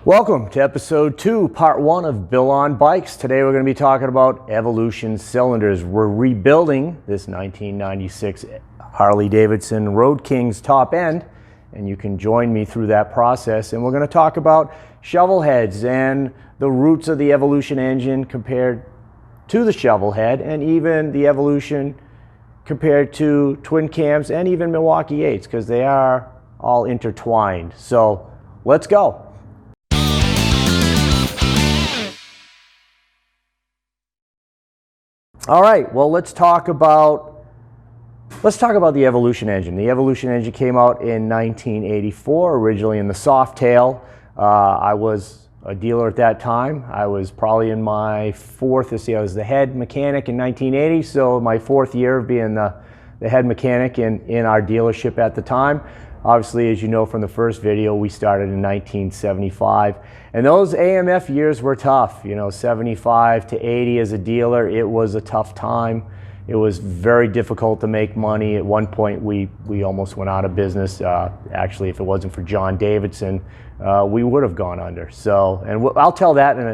Welcome to episode 2, part 1 of Bill on Bikes. Today we're going to be talking about Evolution cylinders. We're rebuilding this 1996 Harley-Davidson Road King's top end, and you can join me through that process. And we're going to talk about shovel heads and the roots of the Evolution engine compared to the shovel head, and even the Evolution compared to twin cams and even Milwaukee 8s, because they are all intertwined. So let's go. All right, well, let's talk about the Evolution engine. The Evolution engine came out in 1984, originally in the Softail. I was a dealer at that time. I was probably in my fourth, I was the head mechanic in 1980, so my fourth year of being the head mechanic in our dealership at the time. Obviously, as you know from the first video, we started in 1975. And those AMF years were tough. You know, 75 to 80 as a dealer, it was a tough time. It was very difficult to make money. At one point, we almost went out of business. Actually, if it wasn't for John Davidson, we would have gone under. So, and I'll tell that in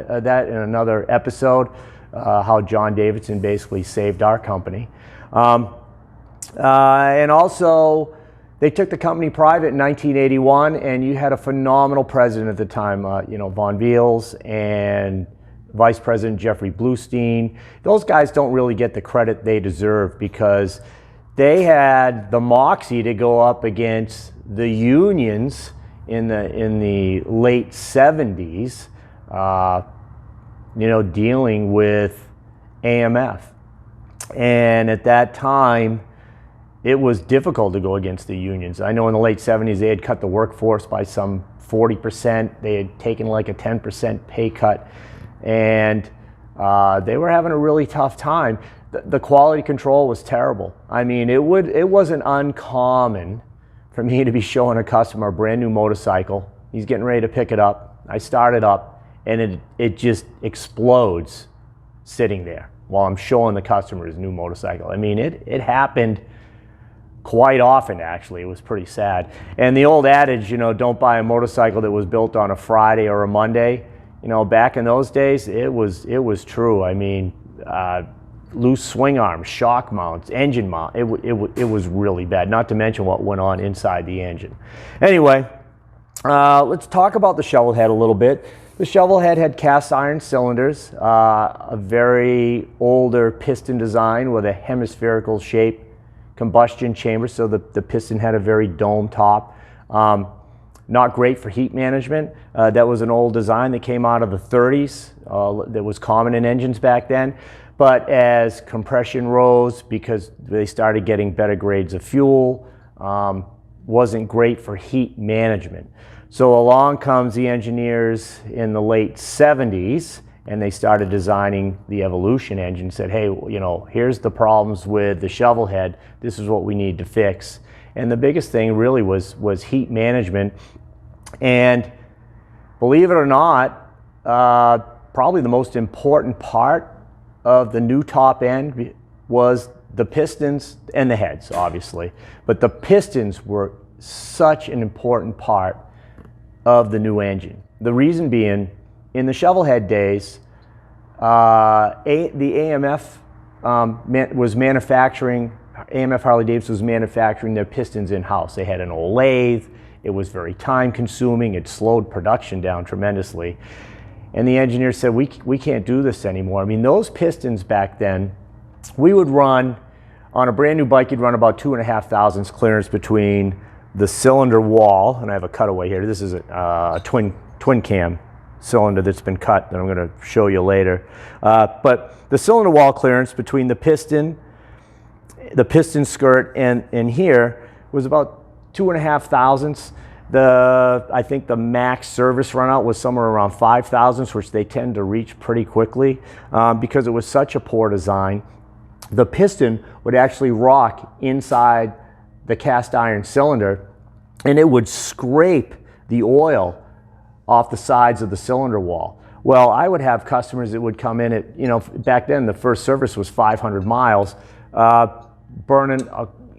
another episode, how John Davidson basically saved our company. And also, they took the company private in 1981, and you had a phenomenal president at the time, Von Veals and Vice President Jeffrey Bluestein. Those guys don't really get the credit they deserve because they had the moxie to go up against the unions in the late 70s, dealing with AMF. And at that time, it was difficult to go against the unions. I know in the late 70s, they had cut the workforce by some 40%. They had taken like a 10% pay cut, and they were having a really tough time. The quality control was terrible. I mean, it wasn't uncommon for me to be showing a customer a brand new motorcycle. He's getting ready to pick it up. I start it up, and it just explodes sitting there while I'm showing the customer his new motorcycle. I mean, it happened quite often, actually. It was pretty sad. And the old adage, don't buy a motorcycle that was built on a Friday or a Monday, back in those days, it was true. I mean, loose swing arms, shock mounts, engine mount, it was really bad, not to mention what went on inside the engine. Anyway, let's talk about the shovel head a little bit. The shovel head had cast iron cylinders, a very older piston design with a hemispherical shape combustion chamber, so the piston had a very dome top. Not great for heat management. That was an old design that came out of the 30s. That was common in engines back then. But as compression rose, because they started getting better grades of fuel, wasn't great for heat management. So along comes the engineers in the late 70s, and they started designing the Evolution engine, said, hey, here's the problems with the shovel head. This is what we need to fix. And the biggest thing really was heat management. And believe it or not, probably the most important part of the new top end was the pistons and the heads, obviously. But the pistons were such an important part of the new engine. The reason being, in the shovel head days, the AMF AMF Harley-Davidson was manufacturing their pistons in-house. They had an old lathe. It was very time-consuming. It slowed production down tremendously. And the engineers said, we can't do this anymore. I mean, those pistons back then, we would run, on a brand new bike, you'd run about 2.5 thousandths clearance between the cylinder wall, and I have a cutaway here. This is a twin cam cylinder that's been cut that I'm going to show you later. But the cylinder wall clearance between the piston skirt and here was about 2.5 thousandths. I think the max service run out was somewhere around 5 thousandths, which they tend to reach pretty quickly because it was such a poor design. The piston would actually rock inside the cast iron cylinder, and it would scrape the oil off the sides of the cylinder wall. Well, I would have customers that would come in at, back then the first service was 500 miles, burning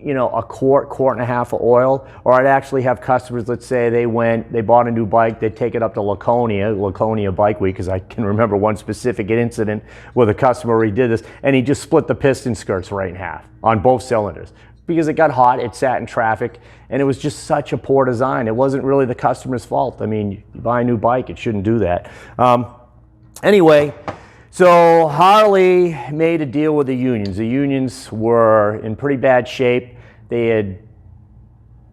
a quart and a half of oil, or I'd actually have customers, let's say they bought a new bike, they'd take it up to Laconia Bike Week, because I can remember one specific incident with a customer where he did this, and he just split the piston skirts right in half on both cylinders. Because it got hot, it sat in traffic, and it was just such a poor design. It wasn't really the customer's fault. I mean, you buy a new bike, it shouldn't do that. Anyway, so Harley made a deal with the unions. The unions were in pretty bad shape. They had,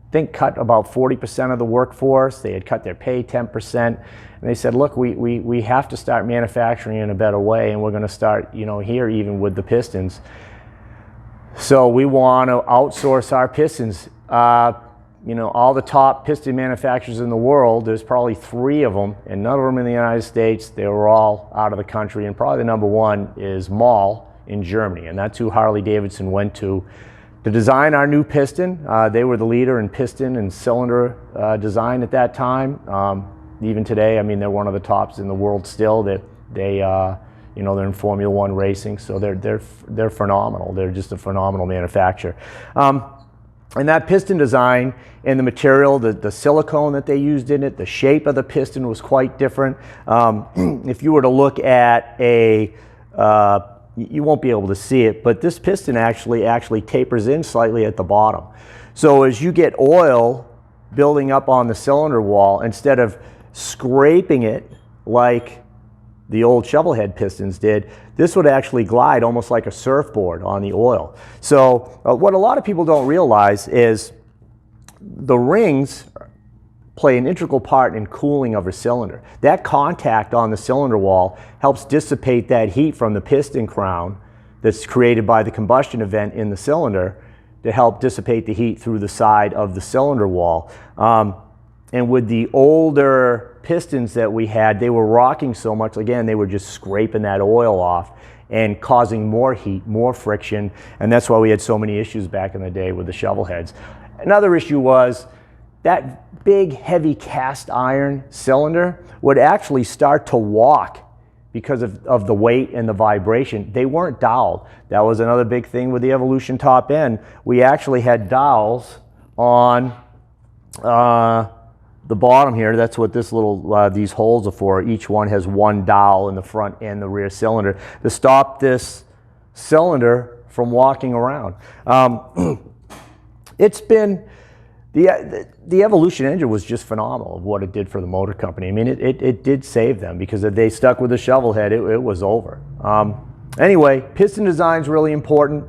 I think, cut about 40% of the workforce. They had cut their pay 10%. And they said, look, we have to start manufacturing in a better way, and we're going to start, here even with the pistons. So we want to outsource our pistons. All the top piston manufacturers in the world, there's probably 3 of them, and none of them in the United States. They were all out of the country, and probably the number one is Mahle in Germany, and that's who Harley-Davidson went to design our new piston. They were the leader in piston and cylinder design at that time. Even today, I mean, they're one of the tops in the world still. They're in Formula One racing, so they're phenomenal. They're just a phenomenal manufacturer. And that piston design and the material, the silicone that they used in it, the shape of the piston was quite different. If you were to look at you won't be able to see it, but this piston actually tapers in slightly at the bottom. So as you get oil building up on the cylinder wall, instead of scraping it like the old shovel head pistons did, this would actually glide almost like a surfboard on the oil. So what a lot of people don't realize is the rings play an integral part in cooling of a cylinder. That contact on the cylinder wall helps dissipate that heat from the piston crown that's created by the combustion event in the cylinder to help dissipate the heat through the side of the cylinder wall. And with the older pistons that we had, they were rocking so much, again, they were just scraping that oil off and causing more heat, more friction, and that's why we had so many issues back in the day with the shovel heads. Another issue was that big, heavy cast iron cylinder would actually start to walk because of the weight and the vibration. They weren't doweled. That was another big thing with the Evolution top end. We actually had dowels on the bottom here. That's what this little these holes are for. Each one has one dowel in the front and the rear cylinder to stop this cylinder from walking around. It's been the Evolution engine was just phenomenal of what it did for the motor company. I mean, it did save them, because if they stuck with the shovel head, it was over. Anyway, piston design is really important.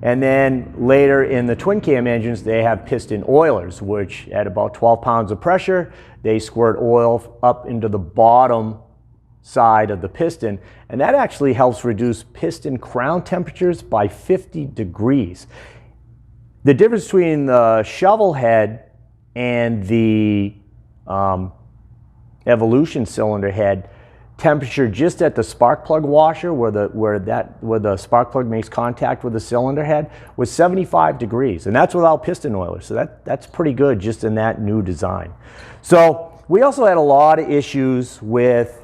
And then later in the twin cam engines, they have piston oilers, which at about 12 pounds of pressure, they squirt oil up into the bottom side of the piston. And that actually helps reduce piston crown temperatures by 50 degrees. The difference between the shovel head and the Evolution cylinder head temperature just at the spark plug washer where the spark plug makes contact with the cylinder head was 75 degrees, and that's without piston oilers. So that's pretty good just in that new design. So we also had a lot of issues with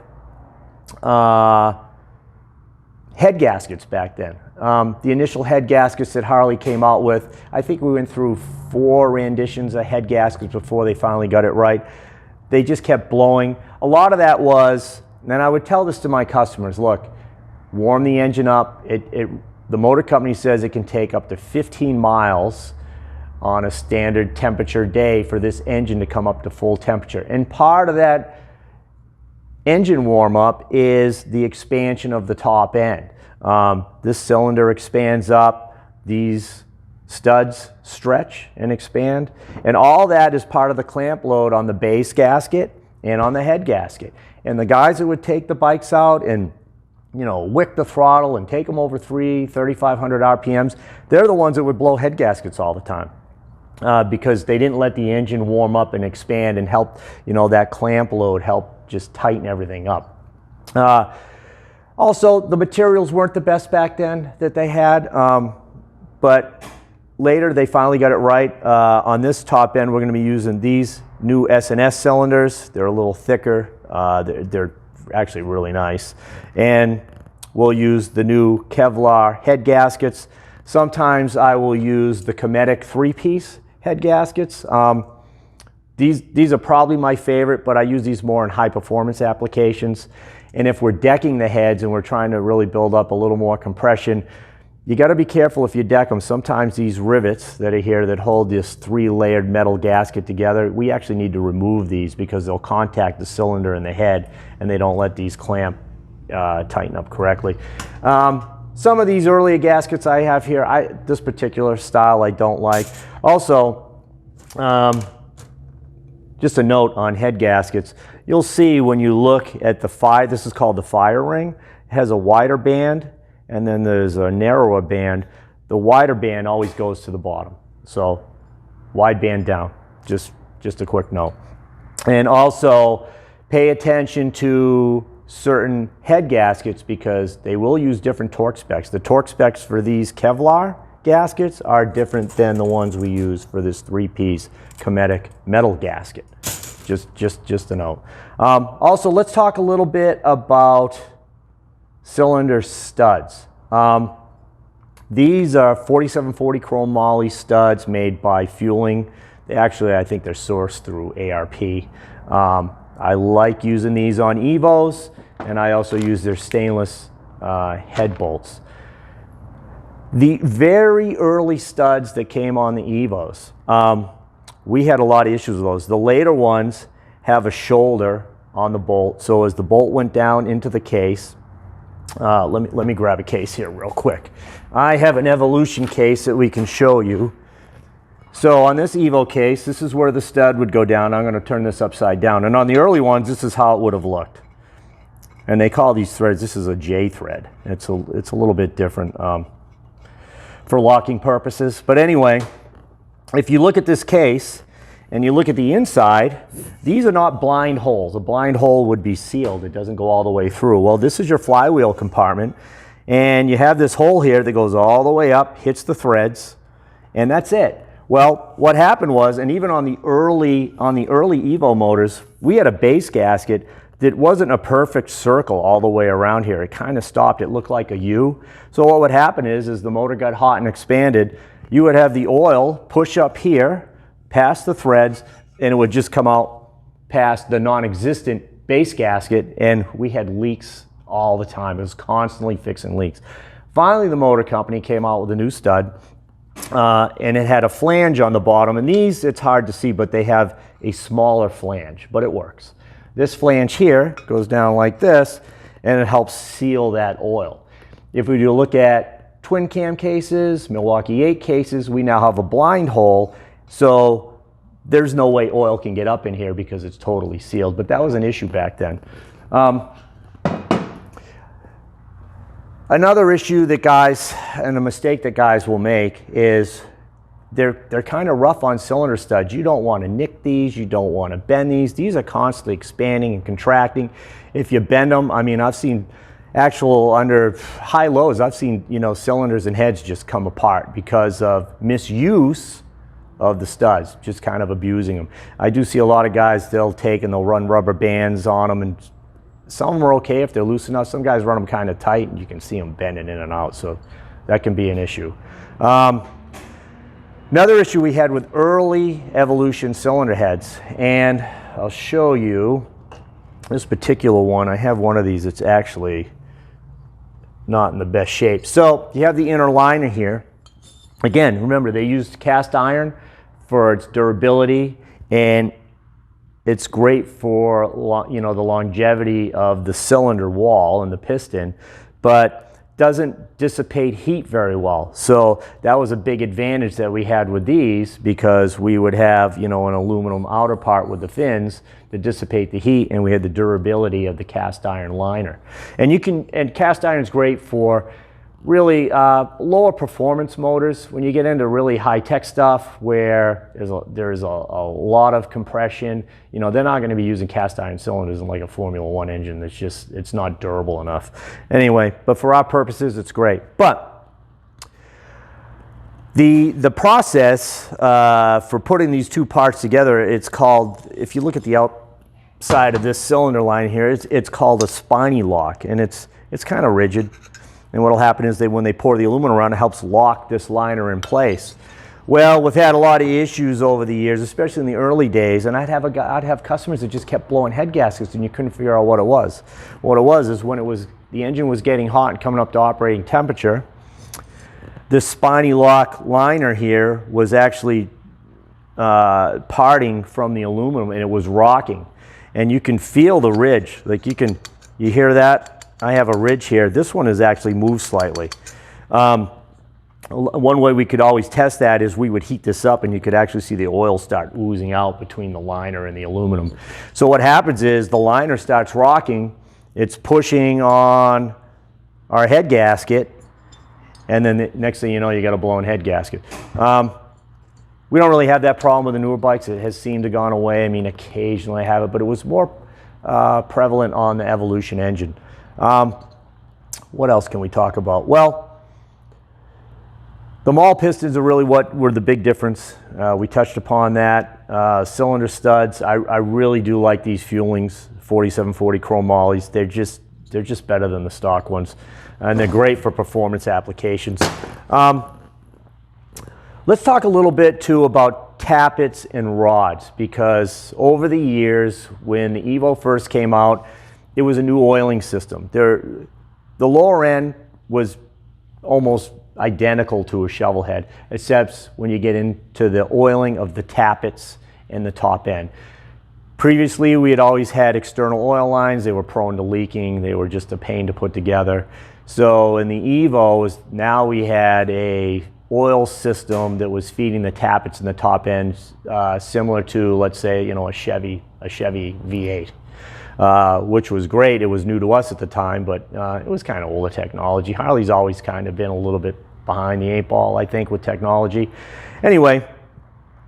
head gaskets back then. The initial head gaskets that Harley came out with, I think we went through 4 renditions of head gaskets before they finally got it right. They just kept blowing. A lot of that was, and I would tell this to my customers, look, warm the engine up. The motor company says it can take up to 15 miles on a standard temperature day for this engine to come up to full temperature. And part of that engine warm up is the expansion of the top end. This cylinder expands up, these studs stretch and expand, and all that is part of the clamp load on the base gasket and on the head gasket. And the guys that would take the bikes out and, wick the throttle and take them over 3,500 RPMs, they're the ones that would blow head gaskets all the time because they didn't let the engine warm up and expand and help, that clamp load help just tighten everything up. Also, the materials weren't the best back then that they had, but later they finally got it right. On this top end, we're going to be using these new S&S cylinders. They're a little thicker. They're actually really nice. And we'll use the new Kevlar head gaskets. Sometimes I will use the Cometic 3-piece head gaskets. These are probably my favorite, but I use these more in high performance applications. And if we're decking the heads and we're trying to really build up a little more compression, you got to be careful if you deck them. Sometimes these rivets that are here that hold this 3-layered metal gasket together, we actually need to remove these because they'll contact the cylinder and the head, and they don't let these clamp tighten up correctly. Some of these earlier gaskets I have here, this particular style I don't like. Also, just a note on head gaskets, you'll see when you look at the this is called the fire ring. It has a wider band, and then there's a narrower band. The wider band always goes to the bottom. So wide band down, just a quick note. And also pay attention to certain head gaskets because they will use different torque specs. The torque specs for these Kevlar gaskets are different than the ones we use for this 3-piece Cometic metal gasket. Just a note. Also, let's talk a little bit about cylinder studs. These are 4740 chrome moly studs made by Fueling. Actually, I think they're sourced through ARP. I like using these on Evos, and I also use their stainless head bolts. The very early studs that came on the Evos, we had a lot of issues with those. The later ones have a shoulder on the bolt, so as the bolt went down into the case, let me grab a case here real quick. I have an Evolution case that we can show you. So on this Evo case, this is where the stud would go down. I'm going to turn this upside down. And on the early ones, this is how it would have looked. And they call these threads, this is a J thread. It's a little bit different for locking purposes. But anyway, if you look at this case and you look at the inside, these are not blind holes. A blind hole would be sealed. It doesn't go all the way through. Well, this is your flywheel compartment. And you have this hole here that goes all the way up, hits the threads, and that's it. Well, what happened was, and even on the early Evo motors, we had a base gasket that wasn't a perfect circle all the way around here. It kind of stopped. It looked like a U. So what would happen is, as the motor got hot and expanded, you would have the oil push up here, past the threads, and it would just come out past the non-existent base gasket, and we had leaks all the time. It was constantly fixing leaks. Finally, the motor company came out with a new stud. And it had a flange on the bottom, and these, it's hard to see, but they have a smaller flange, but it works. This flange here goes down like this, and it helps seal that oil. If we do look at twin cam cases, Milwaukee 8 cases, we now have a blind hole, so there's no way oil can get up in here because it's totally sealed, but that was an issue back then. Another issue that guys, and a mistake that guys will make, is they're kind of rough on cylinder studs. You don't want to nick these, you don't want to bend these. These are constantly expanding and contracting. If you bend them, I mean, I've seen actual under high lows, I've seen, you know, cylinders and heads just come apart because of misuse of the studs, just kind of abusing them. I do see a lot of guys, they'll take and they'll run rubber bands on them, and some of them are okay if they're loose enough. Some guys run them kind of tight and you can see them bending in and out, so that can be an issue. Another issue we had with early Evolution cylinder heads, and I'll show you this particular one. I have one of these that's actually not in the best shape. So you have the inner liner here. Again, remember, they used cast iron for its durability, and it's great for, you know, the longevity of the cylinder wall and the piston, but doesn't dissipate heat very well. So that was a big advantage that we had with these, because we would have, you know, an aluminum outer part with the fins to dissipate the heat, and we had the durability of the cast iron liner. And cast iron is great for really lower performance motors. When you get into really high-tech stuff where there's a lot of compression, you know, they're not going to be using cast iron cylinders in like a Formula One engine. It's not durable enough. Anyway, but for our purposes, it's great. But the process for putting these two parts together, it's called, if you look at the outside of this cylinder line here, it's called a spiny lock, and it's kind of rigid. And what will happen is when they pour the aluminum around, it helps lock this liner in place. Well, we've had a lot of issues over the years, especially in the early days, and I'd have customers that just kept blowing head gaskets and you couldn't figure out what it was. What it was is when the engine was getting hot and coming up to operating temperature, this spiny lock liner here was actually parting from the aluminum, and it was rocking. And you can feel the ridge, like you hear that? I have a ridge here. This one has actually moved slightly. One way we could always test that is we would heat this up and you could actually see the oil start oozing out between the liner and the aluminum. So what happens is the liner starts rocking, it's pushing on our head gasket, and then the next thing you know, you got a blown head gasket. We don't really have that problem with the newer bikes. It has seemed to gone away. I mean, occasionally I have it, but it was more prevalent on the Evolution engine. What else can we talk about? Well, the maul pistons are really what were the big difference. We touched upon that. Cylinder studs, I really do like these Fuelings 4740 chrome mollies. They're just better than the stock ones, and they're great for performance applications. Let's talk a little bit too about tappets and rods, because over the years when the Evo first came out, it was a new oiling system. The lower end was almost identical to a shovel head, except when you get into the oiling of the tappets and the top end. Previously, we had always had external oil lines. They were prone to leaking. They were just a pain to put together. So in the Evo, now we had a oil system that was feeding the tappets and the top ends, similar to, let's say, a Chevy V8. Which was great. It was new to us at the time, but it was kind of older technology. Harley's always kind of been a little bit behind the 8-ball, I think, with technology. Anyway,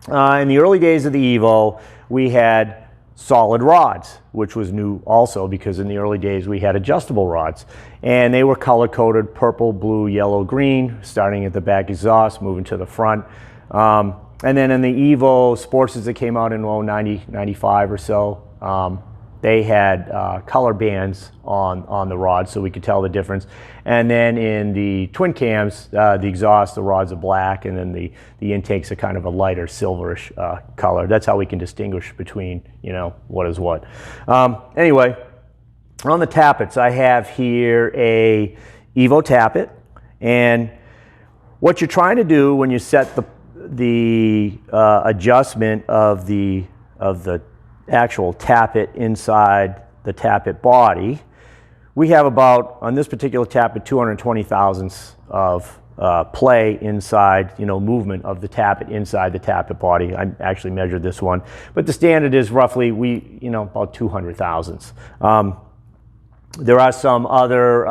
in the early days of the Evo, we had solid rods, which was new also, because in the early days we had adjustable rods. And they were color-coded purple, blue, yellow, green, starting at the back exhaust, moving to the front. And then in the Evo Sportsters that came out in 95 or so, they had color bands on the rods, so we could tell the difference. And then in the twin cams, the exhaust, the rods are black, and then the intakes are kind of a lighter silverish color. That's how we can distinguish between, what is what. Anyway, on the tappets, I have here a Evo tappet, and what you're trying to do when you set the adjustment of the actual tappet inside the tappet body, we have about, on this particular tappet, 220 thousandths of play inside, movement of the tappet inside the tappet body. I actually measured this one, but the standard is roughly, about 200 thousandths. There are some other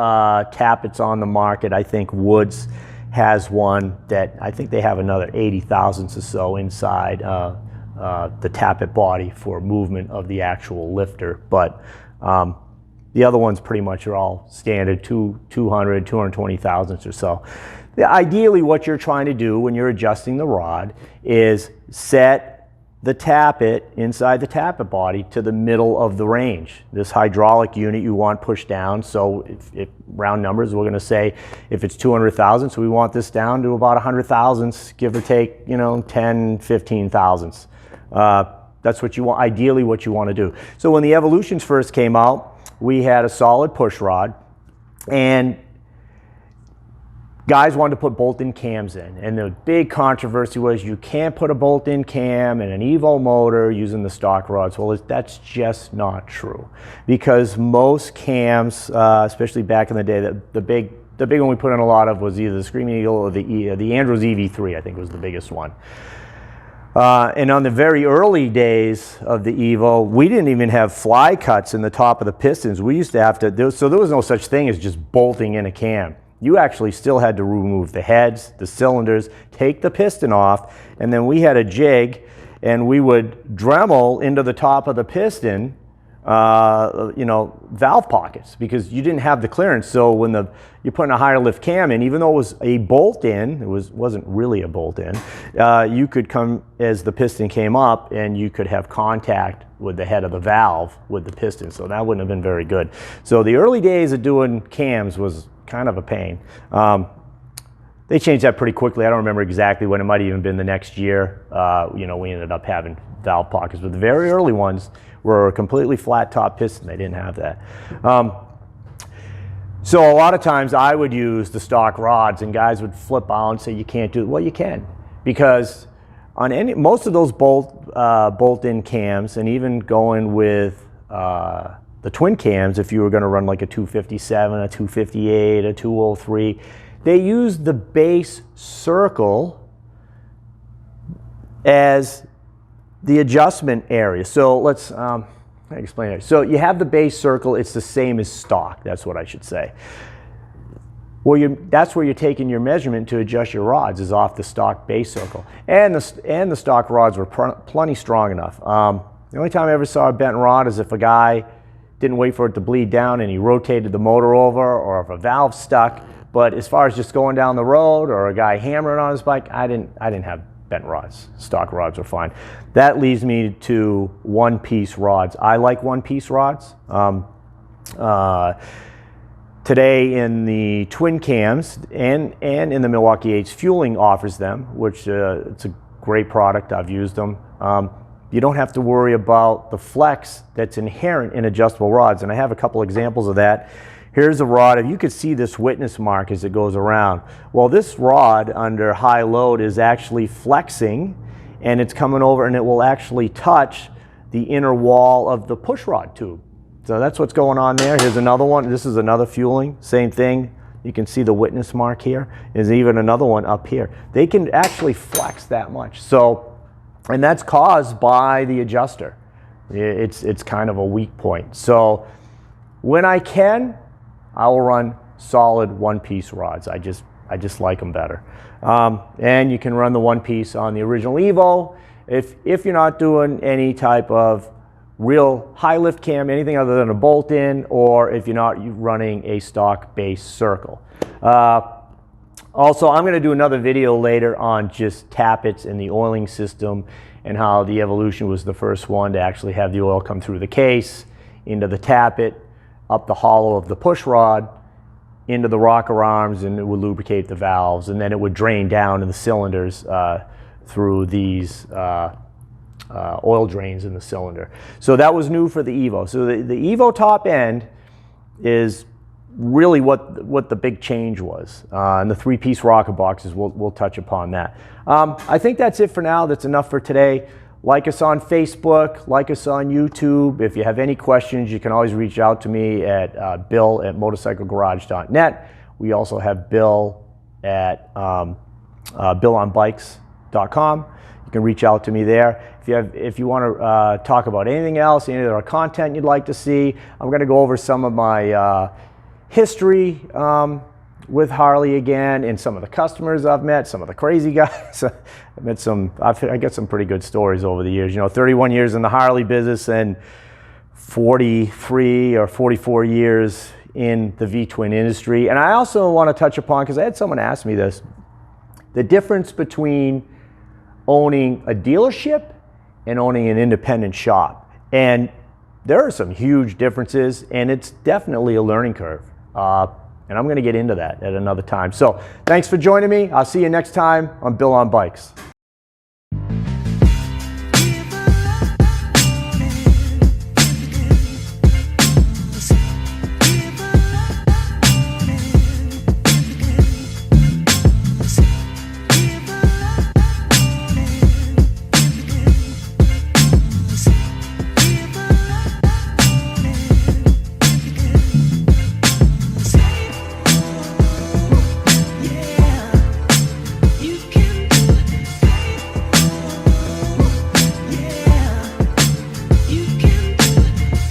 tappets on the market. I think Woods has one that I think they have another 80 thousandths or so inside the tappet body for movement of the actual lifter, but the other ones pretty much are all standard 200, 220 thousandths or so. Ideally, what you're trying to do when you're adjusting the rod is set the tappet inside the tappet body to the middle of the range. This hydraulic unit you want pushed down, so if round numbers, we're going to say if it's 200 thousandths, we want this down to about 100 thousandths, give or take, 10, 15 thousandths. That's what you want, ideally what you want to do. So when the Evolutions first came out, we had a solid push rod, and guys wanted to put bolt-in cams in. And the big controversy was you can't put a bolt-in cam in an Evo motor using the stock rods. Well, that's just not true, because most cams, especially back in the day, the big one we put in a lot of was either the Screaming Eagle or the Andros EV3, I think was the biggest one. And on the very early days of the Evo, we didn't even have fly cuts in the top of the pistons. We used to have to, so there was no such thing as just bolting in a cam. You actually still had to remove the heads, the cylinders, take the piston off, and then we had a jig, and we would Dremel into the top of the piston, valve pockets, because you didn't have the clearance. So when you're putting a higher lift cam in, even though it was a bolt-in, it wasn't really a bolt-in, you could come, as the piston came up, and you could have contact with the head of the valve with the piston. So that wouldn't have been very good. So the early days of doing cams was kind of a pain. They changed that pretty quickly. I don't remember exactly when. It might have even been the next year. You know, we ended up having valve pockets, but the very early ones were a completely flat top piston. They didn't have that. So a lot of times I would use the stock rods, and guys would flip out and say you can't do it. Well, you can, because on most of those bolt-in cams, and even going with the twin cams, if you were going to run like a 257, a 258, a 203, they use the base circle as the adjustment area. So let's explain it. So you have the base circle. It's the same as stock. That's what I should say. Well, that's where you're taking your measurement to adjust your rods, is off the stock base circle. And the stock rods were plenty strong enough. The only time I ever saw a bent rod is if a guy didn't wait for it to bleed down and he rotated the motor over, or if a valve stuck. But as far as just going down the road, or a guy hammering on his bike, I didn't have bent rods. Stock rods were fine. That leads me to one-piece rods. I like one-piece rods. Today in the twin cams and in the Milwaukee 8s, Fueling offers them, which it's a great product. I've used them. You don't have to worry about the flex that's inherent in adjustable rods, and I have a couple examples of that. Here's a rod. If you could see this witness mark as it goes around. Well, this rod under high load is actually flexing, and it's coming over, and it will actually touch the inner wall of the push rod tube. So that's what's going on there. Here's another one. This is another Fueling. Same thing. You can see the witness mark here. There's even another one up here. They can actually flex that much. So, and that's caused by the adjuster. It's kind of a weak point. So when I can, I will run solid one-piece rods. I just like them better. And you can run the one-piece on the original Evo. If you're not doing any type of real high lift cam, anything other than a bolt-in, or if you're not running a stock base circle. Also, I'm going to do another video later on just tappets and the oiling system, and how the Evolution was the first one to actually have the oil come through the case, into the tappet, up the hollow of the push rod, into the rocker arms, and it would lubricate the valves, and then it would drain down in the cylinders through these oil drains in the cylinder. So that was new for the Evo. So the Evo top end is really what the big change was. And the three-piece rocker boxes, we'll touch upon that. I think that's it for now. That's enough for today. Like us on Facebook, like us on YouTube. If you have any questions, you can always reach out to me at bill@motorcyclegarage.net. We also have Bill at billonbikes.com. You can reach out to me there. If you want to talk about anything else, any other content you'd like to see, I'm going to go over some of my history with Harley again, and some of the customers I've met, some of the crazy guys. I get some pretty good stories over the years. You know, 31 years in the Harley business and 43 or 44 years in the V-twin industry. And I also want to touch upon, because I had someone ask me this, the difference between owning a dealership and owning an independent shop. And there are some huge differences, and it's definitely a learning curve. And I'm going to get into that at another time. So thanks for joining me. I'll see you next time on Bill on Bikes.